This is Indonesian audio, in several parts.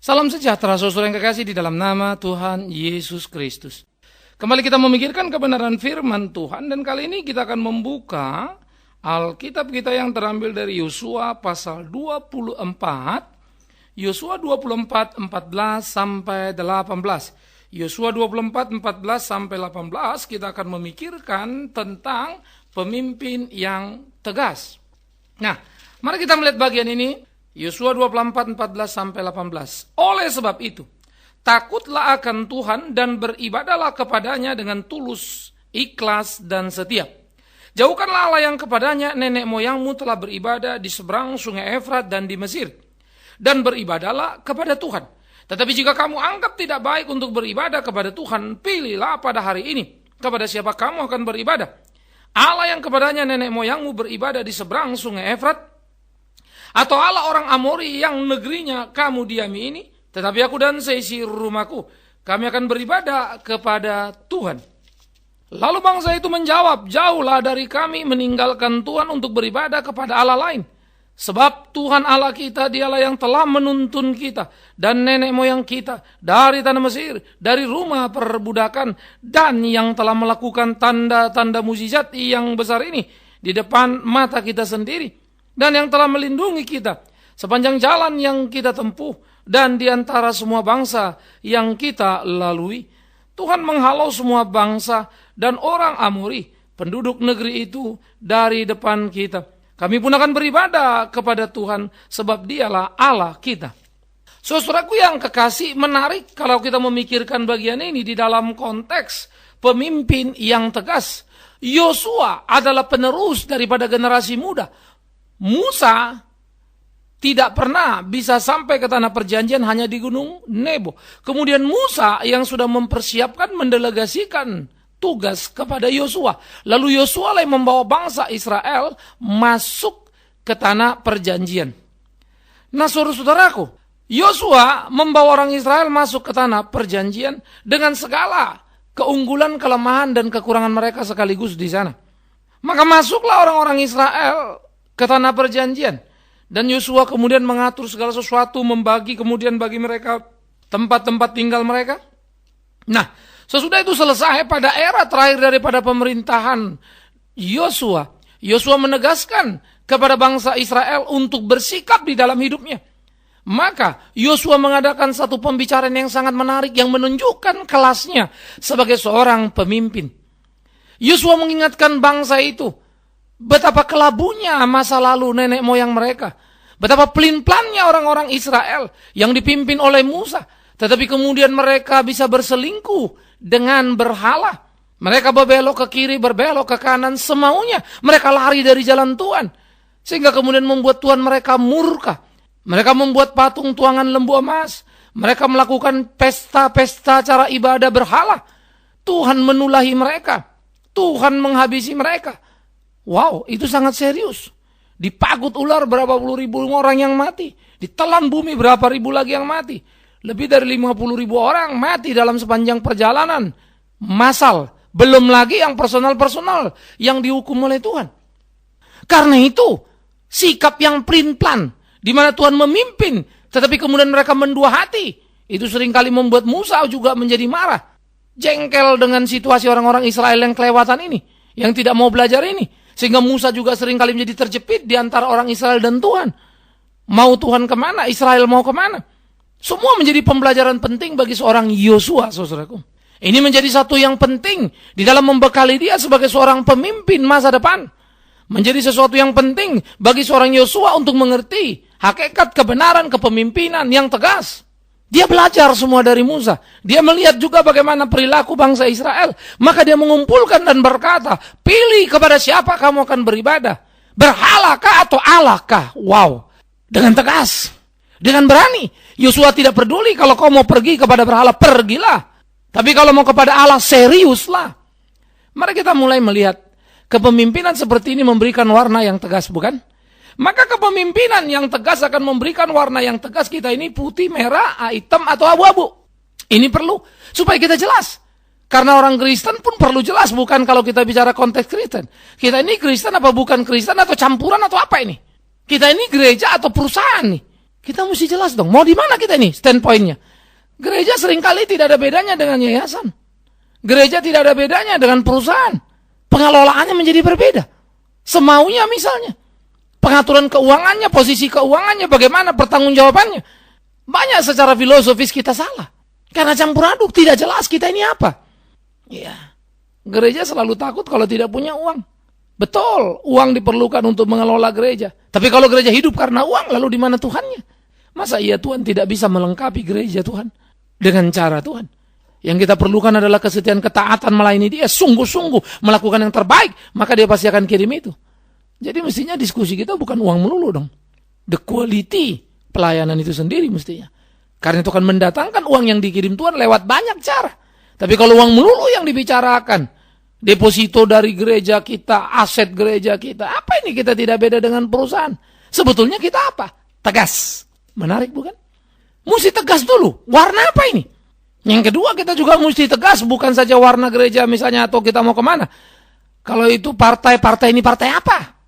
Salam sejahtera saudara yang kekasih di dalam nama Tuhan Yesus Kristus. Kembali kita memikirkan kebenaran firman Tuhan, dan kali ini kita akan membuka Alkitab kita yang terambil dari Yosua pasal 24. Yosua 24, 14 sampai 18. Yosua 24, 14 sampai 18 kita akan memikirkan tentang pemimpin yang tegas. Nah, mari kita melihat bagian ini. Yosua 24, 14 sampai 18. Oleh sebab itu, takutlah akan Tuhan dan beribadahlah kepadanya dengan tulus, ikhlas, dan setia. Jauhkanlah Allah yang kepadanya nenek moyangmu telah beribadah di seberang sungai Efrat dan di Mesir. Dan beribadahlah kepada Tuhan. Tetapi jika kamu anggap tidak baik untuk beribadah kepada Tuhan, pilihlah pada hari ini kepada siapa kamu akan beribadah. Allah yang kepadanya nenek moyangmu beribadah di seberang sungai Efrat, atau Allah orang Amori yang negerinya kamu diami ini, tetapi aku dan seisi rumahku, kami akan beribadah kepada Tuhan. Lalu bangsa itu menjawab, jauhlah dari kami meninggalkan Tuhan untuk beribadah kepada Allah lain. Sebab Tuhan Allah kita, dialah yang telah menuntun kita dan nenek moyang kita dari tanah Mesir, dari rumah perbudakan, dan yang telah melakukan tanda-tanda mukjizat yang besar ini di depan mata kita sendiri. Dan yang telah melindungi kita sepanjang jalan yang kita tempuh dan di antara semua bangsa yang kita lalui. Tuhan menghalau semua bangsa dan orang Amori, penduduk negeri itu, dari depan kita. Kami pun akan beribadah kepada Tuhan, sebab dialah Allah kita. Saudaraku yang kekasih, menarik kalau kita memikirkan bagian ini di dalam konteks pemimpin yang tegas. Yosua adalah penerus daripada generasi muda. Musa tidak pernah bisa sampai ke tanah perjanjian, hanya di gunung Nebo. Kemudian Musa yang sudah mempersiapkan, mendelegasikan tugas kepada Yosua. Lalu Yosua yang membawa bangsa Israel masuk ke tanah perjanjian. Nah saudara-saudaraku, Yosua membawa orang Israel masuk ke tanah perjanjian dengan segala keunggulan, kelemahan, dan kekurangan mereka sekaligus di sana. Maka masuklah orang-orang Israel ke tanah perjanjian. Dan Yosua kemudian mengatur segala sesuatu, membagi kemudian bagi mereka tempat-tempat tinggal mereka. Nah, sesudah itu selesai, pada era terakhir daripada pemerintahan Yosua, Yosua menegaskan kepada bangsa Israel untuk bersikap di dalam hidupnya. Maka Yosua mengadakan satu pembicaraan yang sangat menarik yang menunjukkan kelasnya sebagai seorang pemimpin. Yosua mengingatkan bangsa itu betapa kelabunya masa lalu nenek moyang mereka. Betapa pelin-pelannya orang-orang Israel yang dipimpin oleh Musa. Tetapi kemudian mereka bisa berselingkuh dengan berhala. Mereka berbelok ke kiri, berbelok ke kanan semaunya. Mereka lari dari jalan Tuhan. Sehingga kemudian membuat Tuhan mereka murka. Mereka membuat patung tuangan lembu emas. Mereka melakukan pesta-pesta cara ibadah berhala. Tuhan menulahi mereka. Tuhan menghabisi mereka. Wow, itu sangat serius. Dipagut ular berapa puluh ribu orang yang mati. Ditelan bumi berapa ribu lagi yang mati. Lebih dari 50 ribu orang mati dalam sepanjang perjalanan massal. Belum lagi yang personal-personal yang dihukum oleh Tuhan. Karena itu, sikap yang pelin-pelan, di mana Tuhan memimpin, tetapi kemudian mereka mendua hati, itu seringkali membuat Musa juga menjadi marah. Jengkel dengan situasi orang-orang Israel yang kelewatan ini, yang tidak mau belajar ini. Sehingga Musa juga seringkali menjadi terjepit di antara orang Israel dan Tuhan. Mau Tuhan kemana? Israel mau kemana? Semua menjadi pembelajaran penting bagi seorang Yosua, saudaraku. Ini menjadi satu yang penting di dalam membekali dia sebagai seorang pemimpin masa depan. Menjadi sesuatu yang penting bagi seorang Yosua untuk mengerti hakikat kebenaran kepemimpinan yang tegas. Dia belajar semua dari Musa. Dia melihat juga bagaimana perilaku bangsa Israel. Maka dia mengumpulkan dan berkata, pilih kepada siapa kamu akan beribadah. Berhalakah atau Allahkah? Wow. Dengan tegas. Dengan berani. Yosua tidak peduli kalau kau mau pergi kepada berhala, pergilah. Tapi kalau mau kepada Allah, seriuslah. Mari kita mulai melihat. Kepemimpinan seperti ini memberikan warna yang tegas, bukan? Maka kepemimpinan yang tegas akan memberikan warna yang tegas kita ini putih, merah, hitam, atau abu-abu. Ini perlu supaya kita jelas. Karena orang Kristen pun perlu jelas, bukan kalau kita bicara konteks Kristen. Kita ini Kristen apa bukan Kristen, atau campuran atau apa ini? Kita ini gereja atau perusahaan nih. Kita mesti jelas dong, mau di mana kita ini standpointnya. Gereja seringkali tidak ada bedanya dengan yayasan. Gereja tidak ada bedanya dengan perusahaan. Pengelolaannya menjadi berbeda. Semaunya misalnya. Pengaturan keuangannya, posisi keuangannya, bagaimana pertanggungjawabannya. Banyak secara filosofis kita salah. Karena campur aduk, tidak jelas kita ini apa. Ya, gereja selalu takut kalau tidak punya uang. Betul, uang diperlukan untuk mengelola gereja. Tapi kalau gereja hidup karena uang, lalu di mana Tuhannya? Masa iya Tuhan tidak bisa melengkapi gereja Tuhan dengan cara Tuhan? Yang kita perlukan adalah kesetiaan, ketaatan melayani Dia, sungguh-sungguh melakukan yang terbaik, maka Dia pasti akan kirim itu. Jadi mestinya diskusi kita bukan uang melulu dong. The quality pelayanan itu sendiri mestinya. Karena itu akan mendatangkan uang yang dikirim Tuhan lewat banyak cara. Tapi kalau uang melulu yang dibicarakan, deposito dari gereja kita, aset gereja kita, apa ini kita tidak beda dengan perusahaan? Sebetulnya kita apa? Tegas. Menarik bukan? Mesti tegas dulu. Warna apa ini? Yang kedua kita juga mesti tegas. Bukan saja warna gereja misalnya atau kita mau kemana. Kalau itu partai ini partai apa?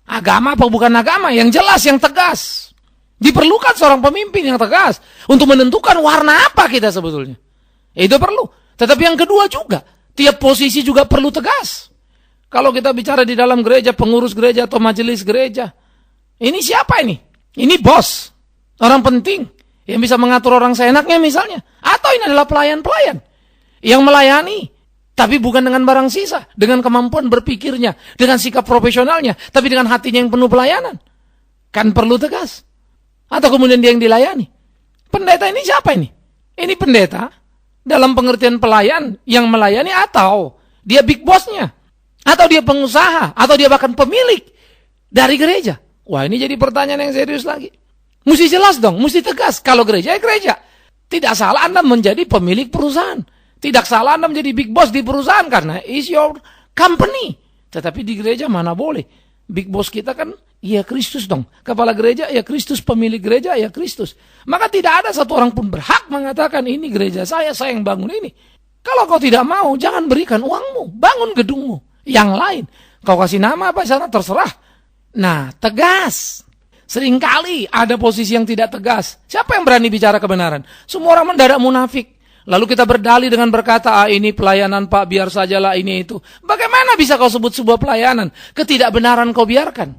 Agama apa bukan agama? Yang jelas, yang tegas. Diperlukan seorang pemimpin yang tegas. Untuk menentukan warna apa kita sebetulnya. Itu perlu. Tetapi yang kedua juga. Tiap posisi juga perlu tegas. Kalau kita bicara di dalam gereja, pengurus gereja atau majelis gereja. Ini siapa ini? Ini bos. Orang penting yang bisa mengatur orang seenaknya misalnya. Atau ini adalah pelayan-pelayan yang melayani. Tapi bukan dengan barang sisa. Dengan kemampuan berpikirnya. Dengan sikap profesionalnya. Tapi dengan hatinya yang penuh pelayanan. Kan perlu tegas. Atau kemudian dia yang dilayani. Pendeta ini siapa ini? Ini pendeta dalam pengertian pelayan yang melayani atau dia big bossnya. Atau dia pengusaha. Atau dia bahkan pemilik dari gereja. Wah ini jadi pertanyaan yang serius lagi. Mesti jelas dong, mesti tegas. Kalau gereja ya gereja. Tidak salah Anda menjadi pemilik perusahaan. Tidak salah Anda menjadi big boss di perusahaan karena is your company. Tetapi di gereja mana boleh. Big boss kita kan ya Kristus dong. Kepala gereja ya Kristus, pemilik gereja ya Kristus. Maka tidak ada satu orang pun berhak mengatakan ini gereja saya yang bangun ini. Kalau kau tidak mau, jangan berikan uangmu. Bangun gedungmu. Yang lain. Kau kasih nama apa sana terserah. Nah, tegas. Seringkali ada posisi yang tidak tegas. Siapa yang berani bicara kebenaran? Semua orang mendadak munafik. Lalu kita berdalih dengan berkata, ini pelayanan Pak, biar sajalah ini itu. Bagaimana bisa kau sebut sebuah pelayanan? Ketidakbenaran kau biarkan.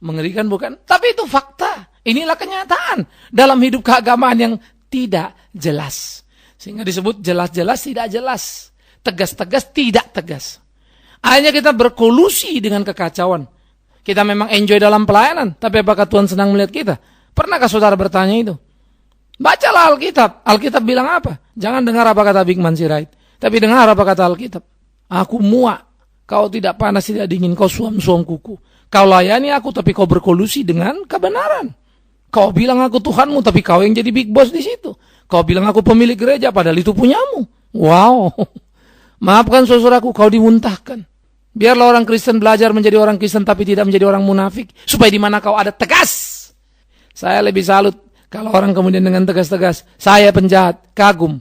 Mengerikan bukan? Tapi itu fakta. Inilah kenyataan dalam hidup keagamaan yang tidak jelas. Sehingga disebut jelas-jelas tidak jelas. Tegas-tegas tidak tegas. Akhirnya kita berkolusi dengan kekacauan. Kita memang enjoy dalam pelayanan, tapi apakah Tuhan senang melihat kita? Pernahkah saudara bertanya itu? Bacalah Alkitab. Alkitab bilang apa? Jangan dengar apa kata Bigman Sirait, tapi dengar apa kata Alkitab. Aku muak, kau tidak panas tidak dingin, kau suam-suam kuku. Kau layani aku, tapi kau berkolusi dengan kebenaran. Kau bilang aku Tuhanmu, tapi kau yang jadi big boss di situ. Kau bilang aku pemilik gereja, padahal itu punyamu. Wow, maafkan saudaraku, kau dimuntahkan. Biarlah orang Kristen belajar menjadi orang Kristen tapi tidak menjadi orang munafik. Supaya di mana kau ada tegas. Saya lebih salut kalau orang kemudian dengan tegas-tegas. Saya penjahat, kagum.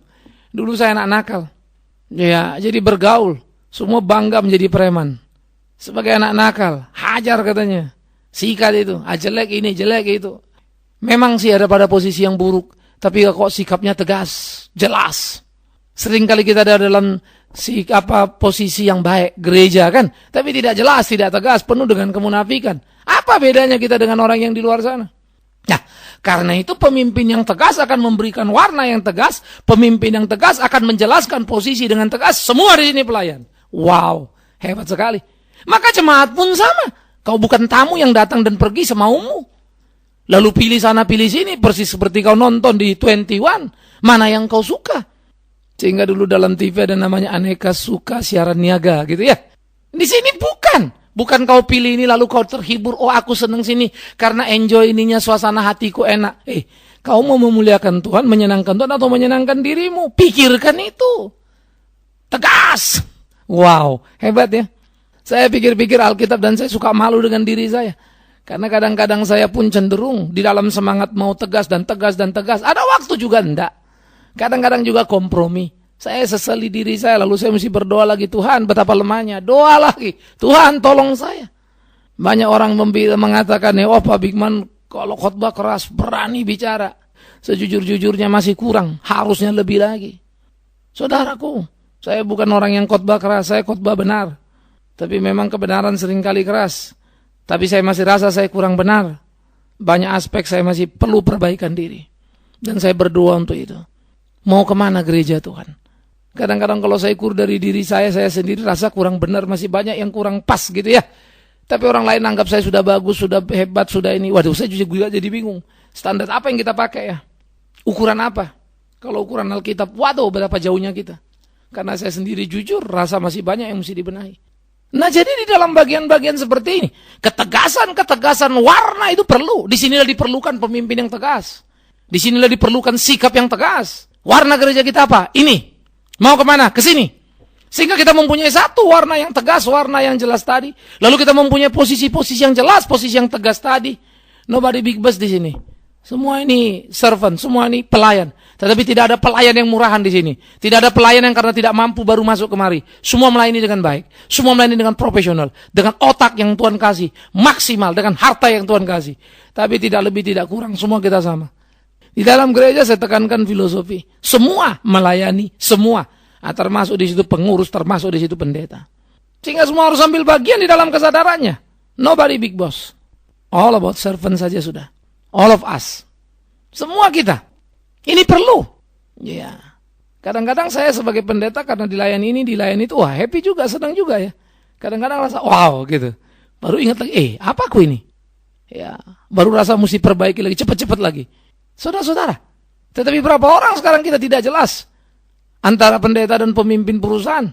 Dulu saya anak nakal. Ya, jadi bergaul. Semua bangga menjadi preman. Sebagai anak nakal, hajar katanya. Sikat itu, jelek ini, jelek itu. Memang sih ada pada posisi yang buruk. Tapi kok sikapnya tegas, jelas. Seringkali kita ada dalam posisi yang baik, gereja kan, tapi tidak jelas, tidak tegas, penuh dengan kemunafikan. Apa bedanya kita dengan orang yang di luar sana? Nah, karena itu pemimpin yang tegas akan memberikan warna yang tegas, pemimpin yang tegas akan menjelaskan posisi dengan tegas. Semua di sini pelayan. Wow, hebat sekali. Maka jemaat pun sama. Kau bukan tamu yang datang dan pergi semaumu. Lalu pilih sana pilih sini, persis seperti kau nonton di 21. Mana yang kau suka? Sehingga dulu dalam TV ada namanya aneka suka siaran niaga gitu ya. Di sini bukan kau pilih ini lalu kau terhibur. Oh aku senang sini karena enjoy ininya, suasana hatiku enak. Kau mau memuliakan Tuhan, menyenangkan Tuhan atau menyenangkan dirimu? Pikirkan itu. Tegas. Wow, hebat ya. Saya pikir-pikir Alkitab dan saya suka malu dengan diri saya. Karena kadang-kadang saya pun cenderung di dalam semangat mau tegas dan tegas dan tegas. Ada waktu juga enggak. Kadang-kadang juga kompromi. Saya sesali diri saya, lalu saya mesti berdoa lagi. Tuhan, betapa lemahnya. Doa lagi. Tuhan, tolong saya. Banyak orang mengatakan, oh Pak Bigman, Kalau khotbah keras, berani bicara. Sejujur-jujurnya masih kurang, harusnya lebih lagi. Saudaraku, saya bukan orang yang khotbah keras, saya khotbah benar. Tapi memang kebenaran seringkali keras. Tapi saya masih rasa saya kurang benar. Banyak aspek saya masih perlu perbaikan diri. Dan saya berdoa untuk itu. Mau kemana gereja Tuhan? Kadang-kadang kalau saya ukur dari diri saya sendiri rasa kurang benar, masih banyak yang kurang pas gitu ya. Tapi orang lain anggap saya sudah bagus, sudah hebat, sudah ini. Waduh, saya juga jadi bingung. Standar apa yang kita pakai ya? Ukuran apa? Kalau ukuran Alkitab, waduh berapa jauhnya kita. Karena saya sendiri jujur, rasa masih banyak yang mesti dibenahi. Nah jadi di dalam bagian-bagian seperti ini, ketegasan warna itu perlu. Di sinilah diperlukan pemimpin yang tegas. Di sinilah diperlukan sikap yang tegas. Warna gereja kita apa? Ini. Mau kemana? Ke sini. Sehingga kita mempunyai satu warna yang tegas, warna yang jelas tadi. Lalu kita mempunyai posisi-posisi yang jelas, posisi yang tegas tadi. Nobody big boss di sini. Semua ini servant, semua ini pelayan. Tetapi tidak ada pelayan yang murahan di sini. Tidak ada pelayan yang karena tidak mampu baru masuk kemari. Semua melayani dengan baik. Semua melayani dengan profesional. Dengan otak yang Tuhan kasih. Maksimal. Dengan harta yang Tuhan kasih. Tapi tidak lebih, tidak kurang. Semua kita sama. Di dalam gereja saya tekankan filosofi. Semua melayani. Semua. Termasuk di situ pengurus, termasuk di situ pendeta. Sehingga semua harus ambil bagian di dalam kesadarannya. Nobody big boss. All about servant saja sudah. All of us. Semua kita. Ini perlu. Ya. Kadang-kadang saya sebagai pendeta karena dilayani ini, dilayani itu, wah happy juga, senang juga ya. Kadang-kadang rasa, wow gitu. Baru ingat lagi, apa aku ini? Ya. Baru rasa mesti perbaiki lagi, cepat-cepat lagi. Saudara-saudara. Tetapi berapa orang sekarang kita tidak jelas. Antara pendeta dan pemimpin perusahaan.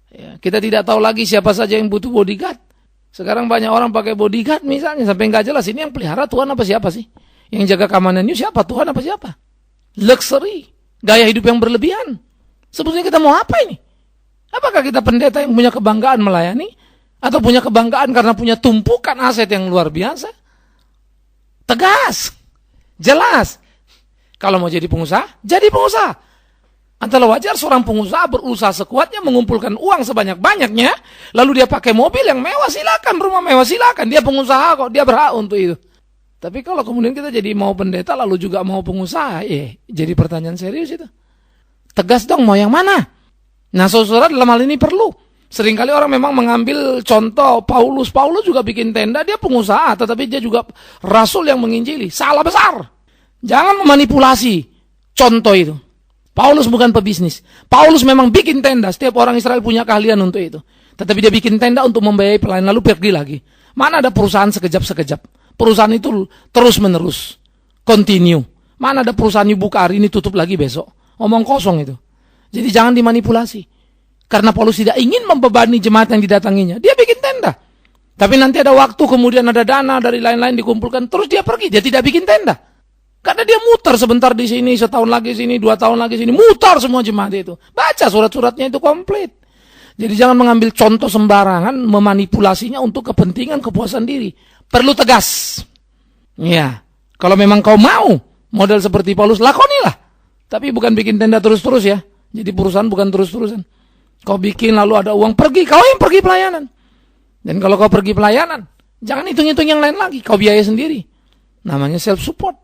Ya, kita tidak tahu lagi siapa saja yang butuh bodyguard. Sekarang banyak orang pakai bodyguard misalnya. Sampai nggak jelas ini yang pelihara Tuhan apa siapa sih? Yang jaga keamanannya siapa? Tuhan apa siapa? Luxury. Gaya hidup yang berlebihan. Sebetulnya kita mau apa ini? Apakah kita pendeta yang punya kebanggaan melayani? Atau punya kebanggaan karena punya tumpukan aset yang luar biasa? Tegas. Jelas. Kalau mau jadi pengusaha, jadi pengusaha. Antara wajar seorang pengusaha berusaha sekuatnya mengumpulkan uang sebanyak-banyaknya, lalu dia pakai mobil yang mewah silakan, rumah mewah silakan, dia pengusaha kok, dia berhak untuk itu. Tapi kalau kemudian kita jadi mau pendeta lalu juga mau pengusaha, jadi pertanyaan serius itu. Tegas dong mau yang mana? Nah saudara dalam hal ini perlu. Seringkali orang memang mengambil contoh Paulus juga bikin tenda, dia pengusaha, tetapi dia juga rasul yang menginjili. Salah besar. Jangan memanipulasi contoh itu. Paulus bukan pebisnis. Paulus memang bikin tenda. Setiap orang Israel punya keahlian untuk itu. Tetapi dia bikin tenda untuk membiayai pelayan lalu pergi lagi. Mana ada perusahaan sekejap-sekejap. Perusahaan itu terus-menerus. Continue. Mana ada perusahaan buka hari ini tutup lagi besok. Omong kosong itu. Jadi jangan dimanipulasi. Karena Paulus tidak ingin membebani jemaat yang didatanginya. Dia bikin tenda. Tapi nanti ada waktu, kemudian ada dana dari lain-lain dikumpulkan. Terus dia pergi. Dia tidak bikin tenda. Karena dia mutar sebentar di sini, setahun lagi sini, 2 tahun lagi sini, mutar semua jemaat itu. Baca surat-suratnya itu komplit. Jadi jangan mengambil contoh sembarangan, memanipulasinya untuk kepentingan kepuasan diri. Perlu tegas. Ya, kalau memang kau mau model seperti Paulus, lakonilah. Tapi bukan bikin tenda terus-terus ya. Jadi perusahaan bukan terus-terusan. Kau bikin lalu ada uang, pergi, kau yang pergi pelayanan. Dan kalau kau pergi pelayanan, jangan hitung-hitung yang lain lagi, kau biaya sendiri. Namanya self-support.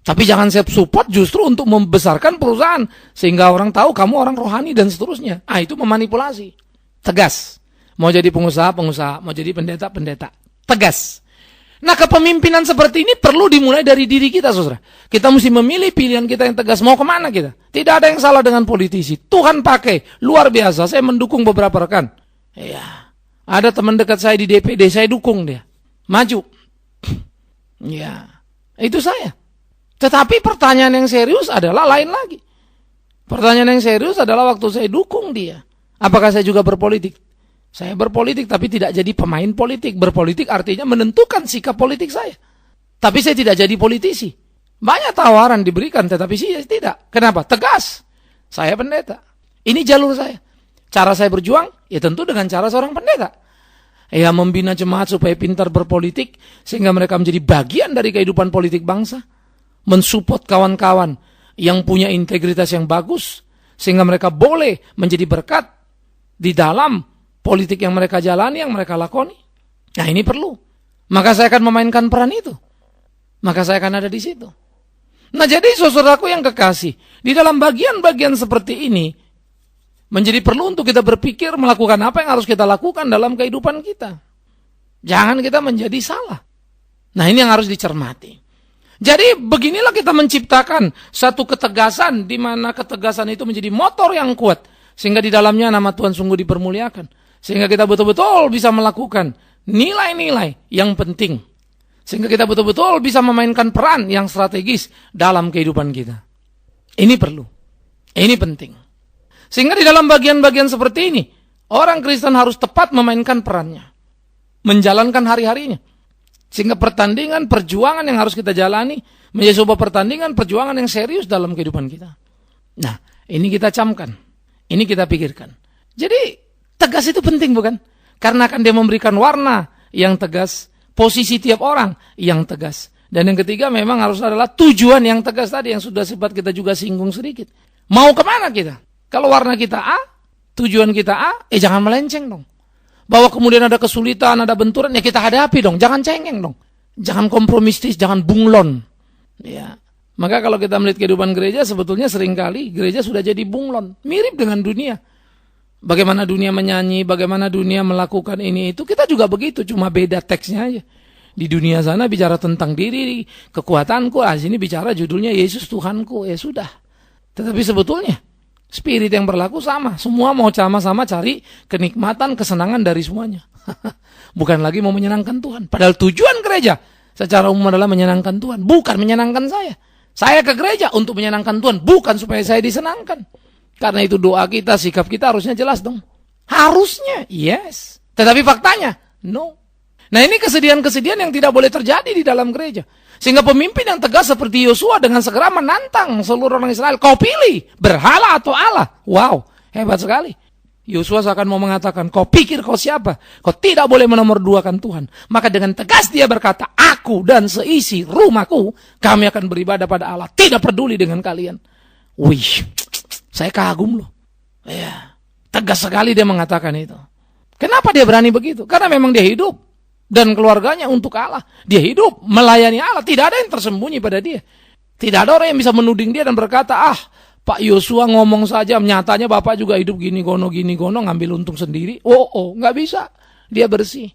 Tapi jangan self-support justru untuk membesarkan perusahaan. Sehingga orang tahu kamu orang rohani dan seterusnya. Itu memanipulasi. Tegas. Mau jadi pengusaha, pengusaha. Mau jadi pendeta, pendeta. Tegas. Nah kepemimpinan seperti ini perlu dimulai dari diri kita saudara. Kita mesti memilih pilihan kita yang tegas. Mau kemana kita? Tidak ada yang salah dengan politisi. Tuhan pakai. Luar biasa. Saya mendukung beberapa rekan. Ya. Ada teman dekat saya di DPD. Saya dukung dia. Maju. Ya. Itu saya. Tetapi pertanyaan yang serius adalah lain lagi. Pertanyaan yang serius adalah waktu saya dukung dia. Apakah saya juga berpolitik? Saya berpolitik tapi tidak jadi pemain politik. Berpolitik artinya menentukan sikap politik saya. Tapi saya tidak jadi politisi. Banyak tawaran diberikan tetapi saya tidak. Kenapa? Tegas. Saya pendeta. Ini jalur saya. Cara saya berjuang ya tentu dengan cara seorang pendeta. Ya membina jemaat supaya pintar berpolitik sehingga mereka menjadi bagian dari kehidupan politik bangsa. Mensupport kawan-kawan yang punya integritas yang bagus sehingga mereka boleh menjadi berkat di dalam politik yang mereka jalani, yang mereka lakoni. Nah ini perlu. Maka saya akan memainkan peran itu. maka saya akan ada di situ. Nah, jadi saudaraku yang kekasih, di dalam bagian-bagian seperti ini, menjadi perlu untuk kita berpikir melakukan apa yang harus kita lakukan dalam kehidupan kita. Jangan kita menjadi salah. Nah, ini yang harus dicermati. Jadi beginilah kita menciptakan satu ketegasan, di mana ketegasan itu menjadi motor yang kuat, sehingga di dalamnya nama Tuhan sungguh dipermuliakan. Sehingga kita betul-betul bisa melakukan nilai-nilai yang penting. Sehingga kita betul-betul bisa memainkan peran yang strategis dalam kehidupan kita. Ini perlu. Ini penting. Sehingga di dalam bagian-bagian seperti ini, orang Kristen harus tepat memainkan perannya. Menjalankan hari-harinya. Sehingga pertandingan, perjuangan yang harus kita jalani, menjadi sebuah pertandingan, perjuangan yang serius dalam kehidupan kita. Nah, ini kita camkan. Ini kita pikirkan. Jadi, tegas itu penting bukan? Karena akan dia memberikan warna yang tegas, posisi tiap orang yang tegas. Dan yang ketiga memang harus adalah tujuan yang tegas tadi yang sudah sempat kita juga singgung sedikit. Mau kemana kita? Kalau warna kita A, tujuan kita A, jangan melenceng dong. Bahwa kemudian ada kesulitan, ada benturan, ya kita hadapi dong. Jangan cengeng dong. Jangan kompromistis, jangan bunglon. Ya. Maka kalau kita melihat kehidupan gereja, sebetulnya seringkali gereja sudah jadi bunglon. Mirip dengan dunia. Bagaimana dunia menyanyi, bagaimana dunia melakukan ini itu, kita juga begitu, cuma beda teksnya aja. Di dunia sana bicara tentang diri, kekuatanku, sini bicara judulnya Yesus Tuhanku, ya sudah. Tetapi sebetulnya spirit yang berlaku sama, semua mau sama-sama cari kenikmatan, kesenangan dari semuanya. Bukan lagi mau menyenangkan Tuhan. Padahal tujuan gereja secara umum adalah menyenangkan Tuhan, bukan menyenangkan saya. Saya ke gereja untuk menyenangkan Tuhan, bukan supaya saya disenangkan. Karena itu doa kita, sikap kita harusnya jelas dong. Harusnya, yes. Tetapi faktanya, no. Nah, ini kesedihan-kesedihan yang tidak boleh terjadi di dalam gereja. Sehingga pemimpin yang tegas seperti Yosua dengan segera menantang seluruh orang Israel. Kau pilih, berhala atau Allah. Wow, hebat sekali. Yosua seakan mau mengatakan, kau pikir kau siapa? Kau tidak boleh menomorduakan Tuhan. Maka dengan tegas dia berkata, aku dan seisi rumahku, kami akan beribadah pada Allah. Tidak peduli dengan kalian. Wih, saya kagum loh. Ya, tegas sekali dia mengatakan itu. Kenapa dia berani begitu? Karena memang dia hidup dan keluarganya untuk Allah. Dia hidup melayani Allah. Tidak ada yang tersembunyi pada dia. Tidak ada orang yang bisa menuding dia dan berkata, Pak Yosua ngomong saja, nyatanya Bapak juga hidup gini gono, ngambil untung sendiri. Nggak bisa. Dia bersih.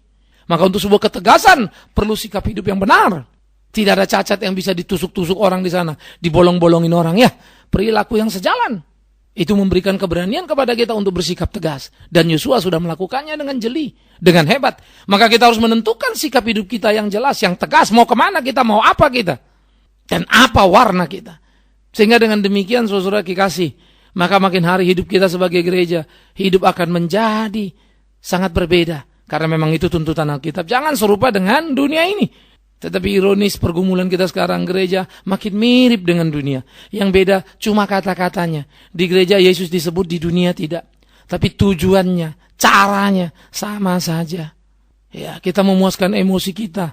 Maka untuk sebuah ketegasan perlu sikap hidup yang benar. Tidak ada cacat yang bisa ditusuk-tusuk orang di sana, dibolong-bolongin orang ya. Perilaku yang sejalan. Itu memberikan keberanian kepada kita untuk bersikap tegas. Dan Yosua sudah melakukannya dengan jeli, dengan hebat. Maka kita harus menentukan sikap hidup kita yang jelas, yang tegas. Mau kemana kita, mau apa kita. Dan apa warna kita. Sehingga dengan demikian saudara kekasih, maka makin hari hidup kita sebagai gereja, hidup akan menjadi sangat berbeda. Karena memang itu tuntutan Alkitab. Jangan serupa dengan dunia ini. Tetapi ironis pergumulan kita sekarang gereja makin mirip dengan dunia. Yang beda cuma kata-katanya. Di gereja Yesus disebut, di dunia tidak. Tapi tujuannya, caranya sama saja. Ya, kita memuaskan emosi kita.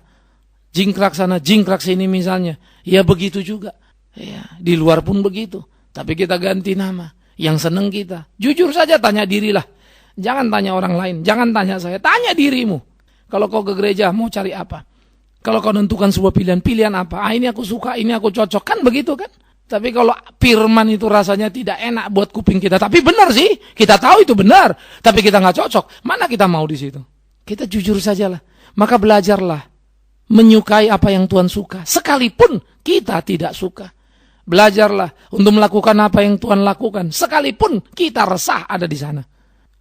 Jingkrak sana, jingkrak sini misalnya. Ya begitu juga. Ya, di luar pun begitu. Tapi kita ganti nama. Yang seneng kita. Jujur saja tanya dirilah. Jangan tanya orang lain. Jangan tanya saya. Tanya dirimu. Kalau kau ke gereja mau cari apa? Kalau kau tentukan sebuah pilihan apa? Ini aku suka, ini aku cocok. Kan begitu kan? Tapi kalau firman itu rasanya tidak enak buat kuping kita. Tapi benar sih. Kita tahu itu benar. Tapi kita nggak cocok. Mana kita mau di situ? Kita jujur sajalah. Maka belajarlah. Menyukai apa yang Tuhan suka. Sekalipun kita tidak suka. Belajarlah untuk melakukan apa yang Tuhan lakukan. Sekalipun kita resah ada di sana.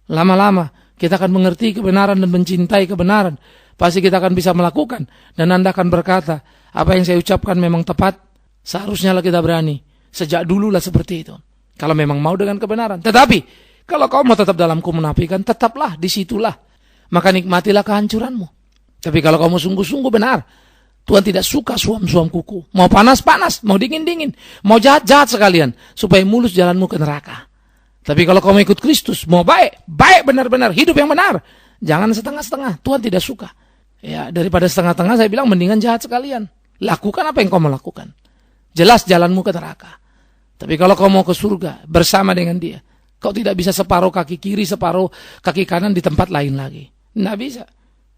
Lama-lama kita akan mengerti kebenaran dan mencintai kebenaran. Pasti kita akan bisa melakukan. Dan Anda akan berkata, apa yang saya ucapkan memang tepat. Seharusnya lah kita berani. Sejak dululah seperti itu. Kalau memang mau dengan kebenaran. Tetapi, kalau kau mau tetap dalam kemunafikan, tetaplah disitulah. Maka nikmatilah kehancuranmu. Tapi kalau kamu sungguh-sungguh benar, Tuhan tidak suka suam-suam kuku. Mau panas-panas, mau dingin-dingin. Mau jahat-jahat sekalian. Supaya mulus jalanmu ke neraka. Tapi kalau kamu ikut Kristus, mau baik benar-benar, hidup yang benar. Jangan setengah-setengah, Tuhan tidak suka. Ya, daripada setengah-tengah saya bilang mendingan jahat sekalian. Lakukan apa yang kau mau lakukan. Jelas jalanmu ke neraka. Tapi kalau kau mau ke surga bersama dengan dia, kau tidak bisa separuh kaki kiri, separuh kaki kanan di tempat lain lagi. Nggak bisa.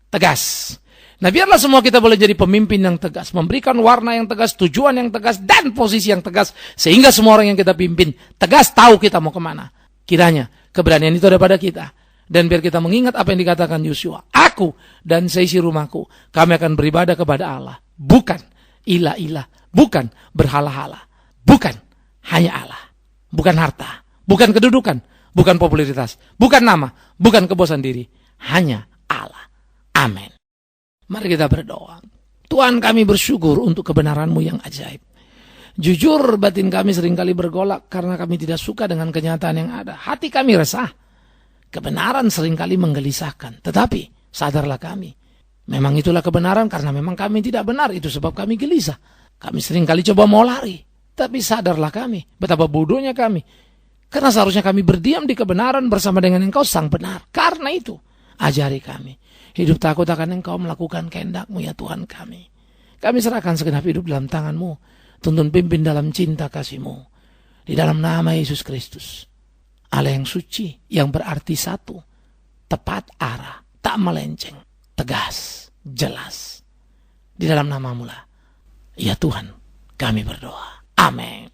Tegas. Nah, biarlah semua kita boleh jadi pemimpin yang tegas, memberikan warna yang tegas, tujuan yang tegas, dan posisi yang tegas, sehingga semua orang yang kita pimpin tegas tahu kita mau kemana. Kiranya keberanian itu ada pada kita. Dan biar kita mengingat apa yang dikatakan Yosua, aku dan seisi rumahku, kami akan beribadah kepada Allah, bukan ilah-ilah, bukan berhala-hala, bukan hanya Allah, bukan harta, bukan kedudukan, bukan popularitas, bukan nama, bukan kepuasan diri, hanya Allah. Amin. Mari kita berdoa. Tuhan, kami bersyukur untuk kebenaran-Mu yang ajaib. Jujur batin kami seringkali bergolak karena kami tidak suka dengan kenyataan yang ada. Hati kami resah. Kebenaran seringkali menggelisahkan. Tetapi sadarlah kami. Memang itulah kebenaran karena memang kami tidak benar. Itu sebab kami gelisah. Kami seringkali coba mau lari. Tapi sadarlah kami. Betapa bodohnya kami. Karena seharusnya kami berdiam di kebenaran bersama dengan Engkau sang benar. Karena itu ajari kami. Hidup takut akan Engkau, melakukan kehendak-Mu ya Tuhan kami. Kami serahkan segenap hidup dalam tangan-Mu. Tuntun pimpin dalam cinta kasih-Mu. Di dalam nama Yesus Kristus. Allah yang suci, yang berarti satu. Tepat arah, tak melenceng. Tegas, jelas. Di dalam nama-Mu lah. Ya Tuhan, kami berdoa. Amin.